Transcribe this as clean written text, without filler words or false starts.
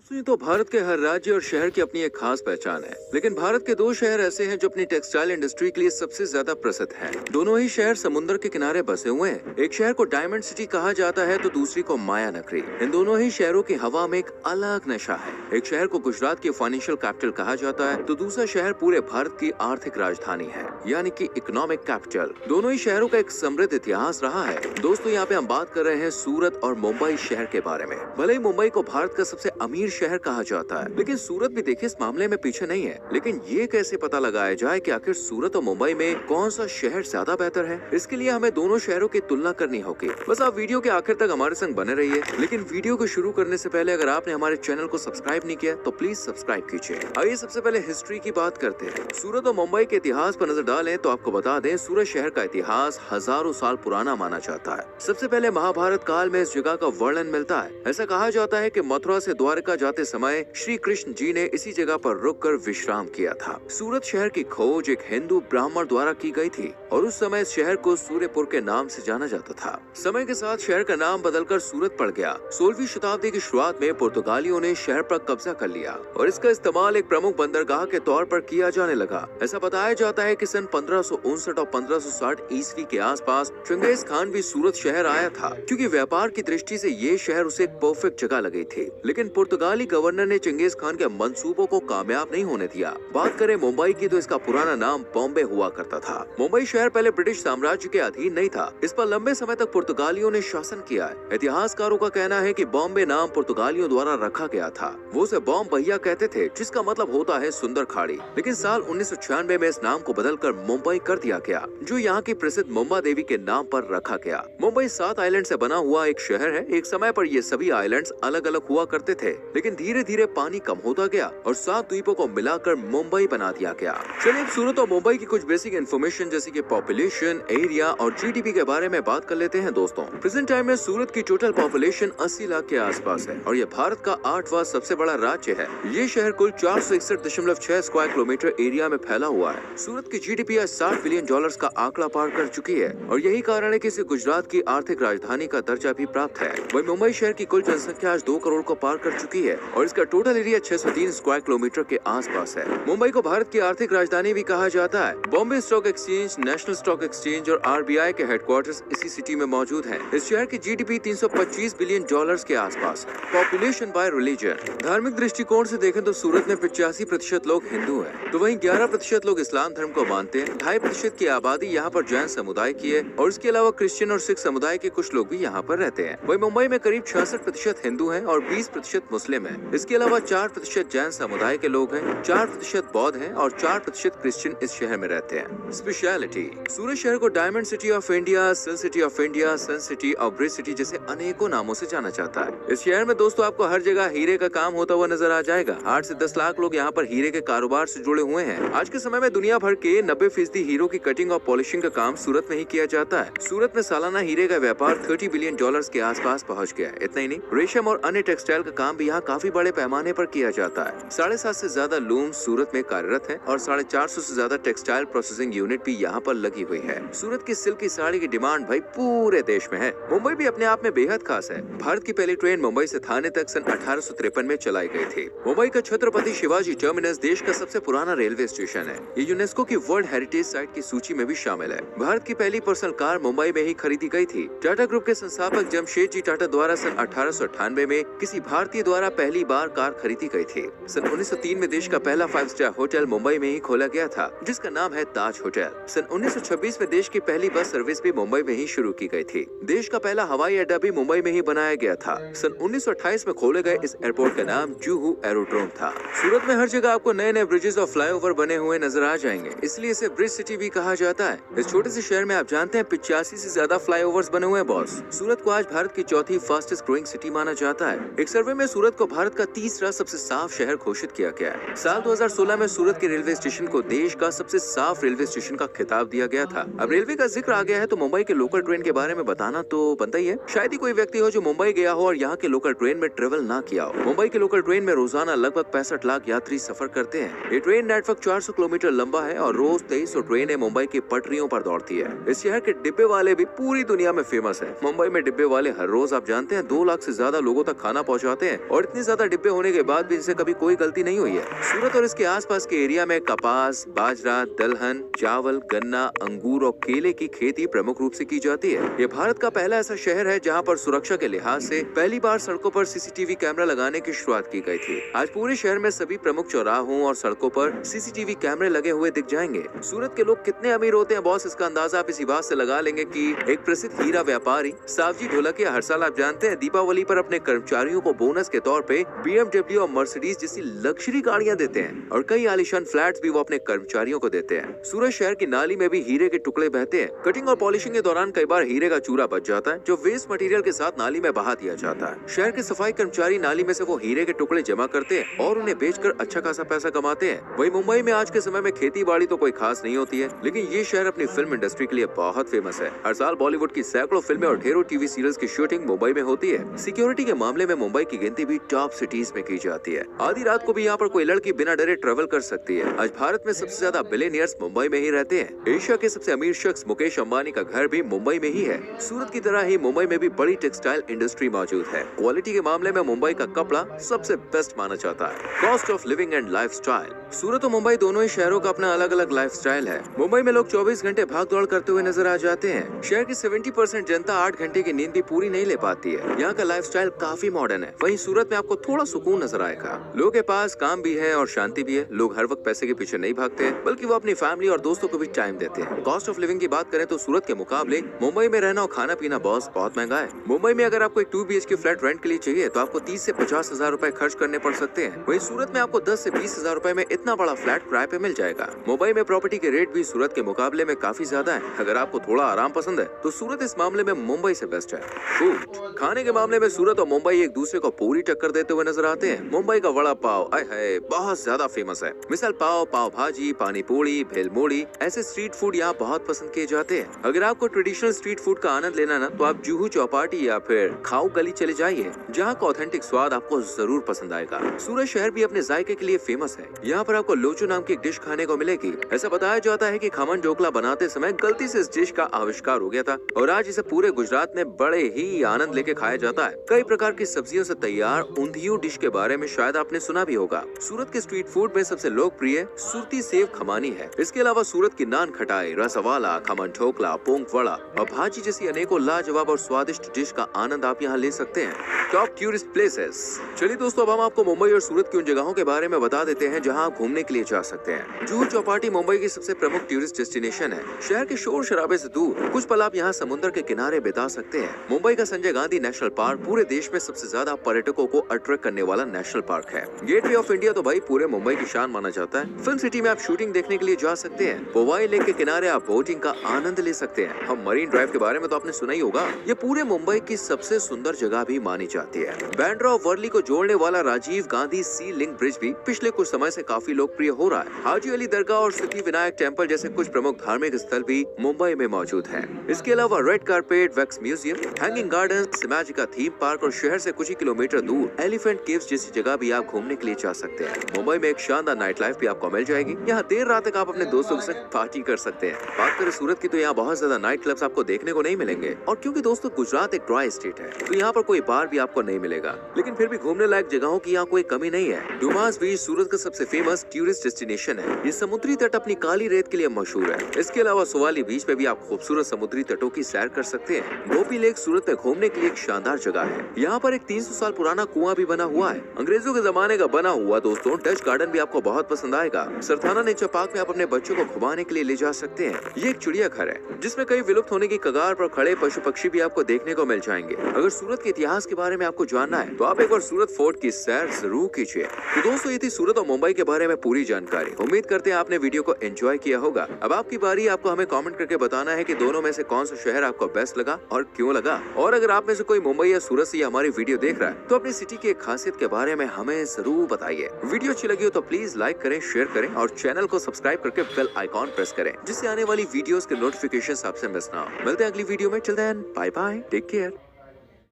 दोस्तों, ये तो भारत के हर राज्य और शहर की अपनी एक खास पहचान है। लेकिन भारत के दो शहर ऐसे हैं जो अपनी टेक्सटाइल इंडस्ट्री के लिए सबसे ज्यादा प्रसिद्ध हैं। दोनों ही शहर समुद्र के किनारे बसे हुए हैं। एक शहर को डायमंड सिटी कहा जाता है तो दूसरी को माया नगरी। इन दोनों ही शहरों की हवा में एक अलग नशा है। एक शहर को गुजरात की फाइनेंशियल कैपिटल कहा जाता है तो दूसरा शहर पूरे भारत की आर्थिक राजधानी है, यानी कि इकोनॉमिक कैपिटल। दोनों ही शहरों का एक समृद्ध इतिहास रहा है। दोस्तों, यहाँ पे हम बात कर रहे हैं सूरत और मुंबई शहर के बारे में। भले ही मुंबई को भारत का सबसे अमीर शहर कहा जाता है, लेकिन सूरत भी देखिए इस मामले में पीछे नहीं है। लेकिन ये कैसे पता लगाया जाए कि आखिर सूरत और मुंबई में कौन सा शहर ज्यादा बेहतर है? इसके लिए हमें दोनों शहरों की तुलना करनी होगी। बस आप वीडियो के आखिर तक हमारे संग बने रहिए। लेकिन वीडियो को शुरू करने से पहले अगर आपने हमारे चैनल को सब्सक्राइब नहीं किया तो प्लीज सब्सक्राइब कीजिए। आइए सबसे पहले हिस्ट्री की बात करते हैं। सूरत और मुंबई के इतिहास पर नजर डालें तो आपको बता दें, सूरत शहर का इतिहास हजारों साल पुराना माना जाता है। सबसे पहले महाभारत काल में इस जगह का वर्णन मिलता है। ऐसा कहा जाता है कि मथुरा से द्वारका जाते समय श्री कृष्ण जी ने इसी जगह पर रुककर विश्राम किया था। सूरत शहर की खोज एक हिंदू ब्राह्मण द्वारा की गई थी और उस समय इस शहर को सूर्यपुर के नाम से जाना जाता था। समय के साथ शहर का नाम बदलकर सूरत पड़ गया। 16वीं शताब्दी की शुरुआत में पुर्तगालियों ने शहर पर कब्जा कर लिया और इसका इस्तेमाल एक प्रमुख बंदरगाह के तौर पर किया जाने लगा। ऐसा बताया जाता है कि सन 1559 और 1560 ईस्वी के आसपास चंगेज खान भी सूरत शहर आया था, क्योंकि व्यापार की दृष्टि से ये शहर उसे एक परफेक्ट जगह लगी थी। लेकिन पुर्तगाली गवर्नर ने चंगेज खान के मंसूबों को कामयाब नहीं होने दिया। बात करें मुंबई की तो इसका पुराना नाम बॉम्बे हुआ करता था। मुंबई शहर पहले ब्रिटिश साम्राज्य के अधीन नहीं था। इस पर लंबे समय तक पुर्तगालियों ने शासन किया है। इतिहासकारों का कहना है कि बॉम्बे नाम पुर्तगालियों द्वारा रखा गया था। वो उसे बॉम्ब भैया कहते थे, जिसका मतलब होता है सुंदर खाड़ी। लेकिन साल 1996 में इस नाम को बदलकर मुंबई कर दिया गया, जो यहाँ की प्रसिद्ध मुंबा देवी के नाम पर रखा गया। मुंबई 7 आइलैंड से बना हुआ एक शहर है। एक समय पर ये सभी आइलैंड्स अलग अलग हुआ करते थे, लेकिन धीरे धीरे पानी कम होता गया और 7 द्वीपों को मिलाकर मुंबई बना दिया गया। चलिए सूरत और मुंबई की कुछ बेसिक इन्फॉर्मेशन जैसे कि पॉपुलेशन, एरिया और जीडीपी के बारे में बात कर लेते हैं। दोस्तों, प्रेजेंट टाइम में सूरत की टोटल पॉपुलेशन 80 लाख के आसपास है और ये भारत का 8वां सबसे बड़ा राज्य है। ये शहर कुल 461.6 स्क्वायर किलोमीटर एरिया में फैला हुआ है। सूरत की जीडीपी आज $60 बिलियन का आंकड़ा पार कर चुकी है और यही कारण है कि इसे गुजरात की आर्थिक राजधानी का दर्जा भी प्राप्त है। वही मुंबई शहर की कुल जनसंख्या आज 2 करोड़ को पार कर चुकी है और इसका टोटल एरिया 603 स्क्वायर किलोमीटर के आसपास है। मुंबई को भारत की आर्थिक राजधानी भी कहा जाता है। Bombay stock exchange, national stock exchange और आरबीआई के हेडक्वार्टर्स इसी सिटी में मौजूद हैं। इस शहर की जीडीपी $325 बिलियन के आसपास है। पॉपुलेशन बाय रिलीजन, धार्मिक दृष्टिकोण से देखें तो सूरत में 85% लोग हिंदू हैं, तो वहीं 11% लोग इस्लाम धर्म को मानते हैं। 2.5% की आबादी यहाँ पर जैन समुदाय की है और इसके अलावा क्रिश्चियन और सिख समुदाय के कुछ लोग भी यहाँ पर रहते हैं। वही मुंबई में करीब 66% हिंदू हैं और 20% मुस्लिम हैं। इसके अलावा 4% जैन समुदाय के लोग हैं, 4% बौद्ध हैं और 4% क्रिश्चियन इस शहर में रहते हैं। स्पेशलिटी, सूरत शहर को diamond city of India, silk city of India, sun city और ब्रिज सिटी जैसे अनेकों नामों से जाना जाता है। इस शहर में दोस्तों आपको हर जगह हीरे का काम होता हुआ नजर आ जाएगा। 8 से 10 लाख लोग यहाँ पर हीरे के कारोबार से जुड़े हुए हैं। आज के समय में दुनिया भर के 90% हीरो की कटिंग और पॉलिशिंग का काम सूरत में ही किया जाता है। सूरत में सालाना हीरे का व्यापार $30 बिलियन के आसपास पहुँच गया है। इतना ही नहीं, रेशम और अन्य टेक्सटाइल का काम भी यहाँ काफी बड़े पैमाने पर किया जाता है। 7.5 से ज्यादा लूम सूरत में कार्यरत है और 450 से ज्यादा टेक्सटाइल प्रोसेसिंग यूनिट भी यहाँ पर लगी हुई है। सूरत की सिल्क की साड़ी की डिमांड भाई पूरे देश में है। मुंबई भी अपने आप में बेहद खास है। भारत की पहली ट्रेन मुंबई से थाने तक सन 1853 में चलाई गई थी। मुंबई का छत्रपति शिवाजी टर्मिनस देश का सबसे पुराना रेलवे स्टेशन है। ये यूनेस्को की वर्ल्ड हेरिटेज साइट की सूची में भी शामिल है। भारत की पहली पर्सनल कार मुंबई में ही खरीदी गई थी। टाटा ग्रुप के संस्थापक जमशेदजी टाटा द्वारा सन 1898 में किसी भारतीय द्वारा पहली बार कार खरीदी गई थी। सन 1903 में देश का पहला 5 स्टार होटल मुंबई में ही खोला गया था, जिसका नाम है ताज होटल। सन 1926 में देश की पहली बस सर्विस भी मुंबई में ही शुरू की गई थी। देश का पहला हवाई अड्डा भी मुंबई में ही बनाया गया था। सन 1928 में खोले गए इस एयरपोर्ट का नाम जुहू एरोड्रोम था। सूरत में हर जगह आपको नए नए ब्रिजेस और फ्लाईओवर बने हुए नजर आ जाएंगे, इसलिए इसे ब्रिज सिटी भी कहा जाता है। इस छोटे से शहर में आप जानते हैं 85 से ज्यादा फ्लाईओवर्स बने हुए हैं बॉस। सूरत को आज भारत की चौथी फास्टेस्ट ग्रोइंग सिटी माना जाता है। एक सर्वे में सूरत को भारत का 3रा सबसे साफ शहर घोषित किया गया है। साल 2016 में सूरत के रेलवे स्टेशन को देश का सबसे साफ रेलवे स्टेशन का खिताब दिया गया था। अब रेलवे का जिक्र आ गया है तो मुंबई के लोकल ट्रेन के बारे में बताना तो बनता ही है। शायद ही कोई व्यक्ति हो जो मुंबई गया हो और यहाँ के लोकल ट्रेन में ट्रेवल ना किया हो। मुंबई के लोकल ट्रेन में रोजाना लगभग 65 लाख यात्री सफर करते हैं। ये ट्रेन नेटवर्क 400 किलोमीटर लंबा है और रोज 2300 ट्रेनें मुंबई की पटरियों पर दौड़ती है। इस शहर के डिब्बे वाले भी पूरी दुनिया में फेमस है। मुंबई में डिब्बे वाले हर रोज आप जानते हैं 2 लाख से ज्यादा लोगों तक खाना पहुँचाते हैं और इतने ज्यादा डिब्बे होने के बाद भी इनसे कभी कोई गलती नहीं हुई है। सूरत और इसके आसपास के एरिया में कपास, बाजरा, दलहन, चावल, गन्ना, अंगूर और केले की खेती प्रमुख रूप से की जाती है। ये भारत का पहला ऐसा शहर है जहाँ पर सुरक्षा के लिहाज से पहली बार सड़कों पर सीसीटीवी कैमरा लगाने की शुरुआत की गई थी। आज पूरे शहर में सभी प्रमुख चौराहों और सड़कों पर सीसीटीवी कैमरे लगे हुए दिख जाएंगे। सूरत के लोग कितने अमीर होते हैं बॉस, इसका अंदाजा आप इसी बात से लगा लेंगे कि एक प्रसिद्ध हीरा व्यापारी सावजी ढोलकिया हर साल आप जानते हैं दीपावली पर अपने कर्मचारियों को बोनस के तौर पे BMW और मर्सिडीज जैसी लग्जरी गाड़ियां देते हैं और कई आलीशान फ्लैट्स भी वो अपने कर्मचारियों को देते हैं। सूरत शहर की नाली में भी हीरे के टुकड़े बहते हैं। कटिंग और पॉलिशिंग के दौरान कई बार हीरे का चूरा बच जाता है जो वेस्ट मटेरियल के साथ नाली में बहा दिया जाता है। शहर के सफाई कर्मचारी नाली में से वो हीरे के टुकड़े जमा करते हैं और उन्हें बेचकर अच्छा खासा पैसा कमाते हैं। वहीं मुंबई में आज के समय में खेती बाड़ी तो कोई खास नहीं होती है, लेकिन ये शहर अपनी फिल्म इंडस्ट्री के लिए बहुत फेमस है। हर साल बॉलीवुड की सैकड़ों फिल्में और ढेरों टीवी सीरियल्स की शूटिंग मुंबई में होती है। सिक्योरिटी के मामले में मुंबई की गिनती भी टॉप सिटीज में की जाती है। आधी रात को भी यहाँ पर कोई लड़की बिना डरे ट्रेवल कर सकती है। आज भारत में सबसे ज्यादा बिलियनियर्स मुंबई में ही रहते हैं। एशिया के सबसे अमीर शख्स मुकेश अंबानी का घर भी मुंबई में ही है। सूरत की तरह ही मुंबई में भी बड़ी टेक्सटाइल इंडस्ट्री मौजूद है। क्वालिटी के मामले में मुंबई का कपड़ा सबसे बेस्ट माना जाता है। Cost of living and lifestyle, Surat और मुंबई दोनों ही शहरों का अपना अलग अलग लाइफस्टाइल है। मुंबई में लोग 24 घंटे भाग दौड़ करते हुए नजर आ जाते हैं। शहर की 70% जनता 8 घंटे की नींद भी पूरी नहीं ले पाती है। यहाँ का लाइफस्टाइल काफी मॉडर्न है। वहीं सूरत में आपको थोड़ा सुकून नजर आएगा। लोगों के पास काम भी है और शांति भी है। लोग हर वक्त पैसे के पीछे नहीं भागते हैं, बल्कि वो अपनी फैमिली और दोस्तों को भी टाइम देते हैं। कॉस्ट ऑफ लिविंग की बात करें तो सूरत के मुकाबले मुंबई में रहना और खाना पीना बॉस बहुत महंगा है। मुंबई में अगर आपको एक 2 BHK फ्लैट रेंट के लिए चाहिए तो आपको 30 से 50 हजार रूपए खर्च करने पड़ सकते हैं। वहीं सूरत में आपको 10 से 20 हजार रूपए में इतना बड़ा फ्लैट किराए पे मिल जाएगा। मुंबई में प्रॉपर्टी के रेट भी सूरत के मुकाबले में काफी ज्यादा है। अगर आपको थोड़ा आराम पसंद है तो सूरत इस मामले में मुंबई से बेस्ट है। फूड, खाने के मामले में सूरत और मुंबई एक दूसरे को पूरी टक्कर देते हुए नजर आते हैं। मुंबई का वड़ा पाव आय हाय बहुत ज्यादा फेमस है। मिसल पाव, पाव भाजी, पानी पूरी, भेलमूड़ी ऐसे स्ट्रीट फूड यहाँ बहुत पसंद किए जाते हैं। अगर आपको ट्रेडिशनल स्ट्रीट फूड का आनंद लेना ना तो आप जुहू चौपाटी या फिर खाऊ गली चले जाइए, जहाँ का ऑथेंटिक स्वाद आपको जरूर पसंद आएगा। सूरत शहर भी अपने जायके के लिए फेमस है। यहाँ पर आपको लोचो नाम की एक डिश खाने को मिलेगी। ऐसा बताया जाता है कि खमन ढोकला बनाते समय गलती से इस डिश का आविष्कार हो गया था और आज इसे पूरे गुजरात में बड़े ही आनंद लेके खाया जाता है। कई प्रकार की सब्जियों से तैयार ऊंधियू डिश के बारे में शायद आपने सुना भी होगा। सूरत के स्ट्रीट फूड में सबसे लोकप्रिय सुरती सेव खमानी है। इसके अलावा सूरत की नान खटाई, रसवाला, खमन ढोकला, पोंक वड़ा और भाजी जैसी अनेकों लाजवाब और स्वादिष्ट डिश का आनंद आप यहाँ ले सकते हैं। टॉप टूरिस्ट प्लेसेस, चलिए दोस्तों अब हम आपको मुंबई और सूरत की उन जगहों के बारे में बता देते हैं जहाँ आप घूमने के लिए जा सकते हैं। जुहू चौपाटी मुंबई की सबसे प्रमुख टूरिस्ट डेस्टिनेशन है। शहर के शोर शराबे से दूर कुछ पल आप यहाँ समुद्र के किनारे बिता सकते हैं। मुंबई का संजय गांधी नेशनल पार्क पूरे देश में सबसे ज्यादा पर्यटकों को अट्रैक्ट करने वाला नेशनल पार्क है। गेटवे ऑफ इंडिया तो भाई पूरे मुंबई की शान माना जाता है। फिल्म सिटी में आप शूटिंग देखने के लिए जा सकते हैं। पोवाई लेक के किनारे आप बोटिंग का आनंद ले सकते हैं। हम मरीन ड्राइव के बारे में तो आपने सुना ही होगा। ये पूरे मुंबई की सबसे सुंदर जगह भी मानी जाती है। बांद्रा और वर्ली को जोड़ने वाला राजीव गांधी सी लिंक ब्रिज भी पिछले कुछ समय से काफी लोकप्रिय हो रहा है। हाजी अली दरगाह और सिद्धि विनायक टेम्पल जैसे कुछ प्रमुख धार्मिक स्थल भी मुंबई में मौजूद हैं। इसके अलावा red carpet, wax museum, hanging garden, सिमैजिका थीम पार्क और शहर से कुछ ही किलोमीटर दूर एलिफेंट केव्स जैसी जगह भी आप घूमने के लिए जा सकते हैं। मुंबई में एक शानदार नाइट लाइफ भी आपको मिल जाएगी। यहाँ देर रात तक आप अपने दोस्तों के साथ पार्टी कर सकते हैं। बात करें सूरत की तो यहाँ बहुत ज्यादा नाइट क्लब्स आपको देखने को नहीं मिलेंगे और क्योंकि दोस्तों गुजरात एक ड्राई स्टेट है तो यहाँ पर कोई बार भी आपको नहीं मिलेगा, लेकिन फिर भी घूमने लायक जगहों की यहाँ कोई कमी नहीं है। डुमास बीच सूरत का सबसे फेमस टूरिस्ट डेस्टिनेशन है। ये समुद्री तट अपनी काली रेत के लिए मशहूर है। इसके अलावा सुवाली बीच पे भी आप खूबसूरत समुद्री तटों की सैर कर सकते हैं। गोपी लेक सूरत में घूमने के लिए एक शानदार जगह है। यहाँ पर एक 300 साल पुराना कुआं भी बना हुआ है, अंग्रेजों के जमाने का बना हुआ। दोस्तों डच गार्डन भी आपको बहुत पसंद आएगा। सरथाना नेचर पार्क में आप अपने बच्चों को घुमाने के लिए ले जा सकते हैं। ये एक चिड़ियाघर है जिसमें कई विलुप्त होने की कगार पर खड़े पशु पक्षी भी आपको देखने को मिल जाएंगे। अगर सूरत के इतिहास के बारे में आपको जानना है तो आप एक बार सूरत फोर्ट की सैर जरूर कीजिए। तो दोस्तों ये थी सूरत और मुंबई के बारे में पूरी जानकारी। उम्मीद करते हैं आपने वीडियो को एंजॉय किया होगा। अब आपकी बारी, आपको हमें कमेंट करके बताना है कि दोनों में से कौन सा शहर आपको बेस्ट लगा और क्यों लगा। और अगर आप में से कोई मुंबई या सूरत से हमारी वीडियो देख रहा है तो अपनी सिटी की एक खासियत के बारे में हमें जरूर बताइए। वीडियो अच्छी लगी हो तो प्लीज लाइक करें, शेयर करें और चैनल को सब्सक्राइब करके बेल आइकॉन प्रेस करें जिससे आने वाली वीडियोस के नोटिफिकेशन आपसे मिस ना हो। मिलते हैं अगली वीडियो में। Till then bye bye, take care.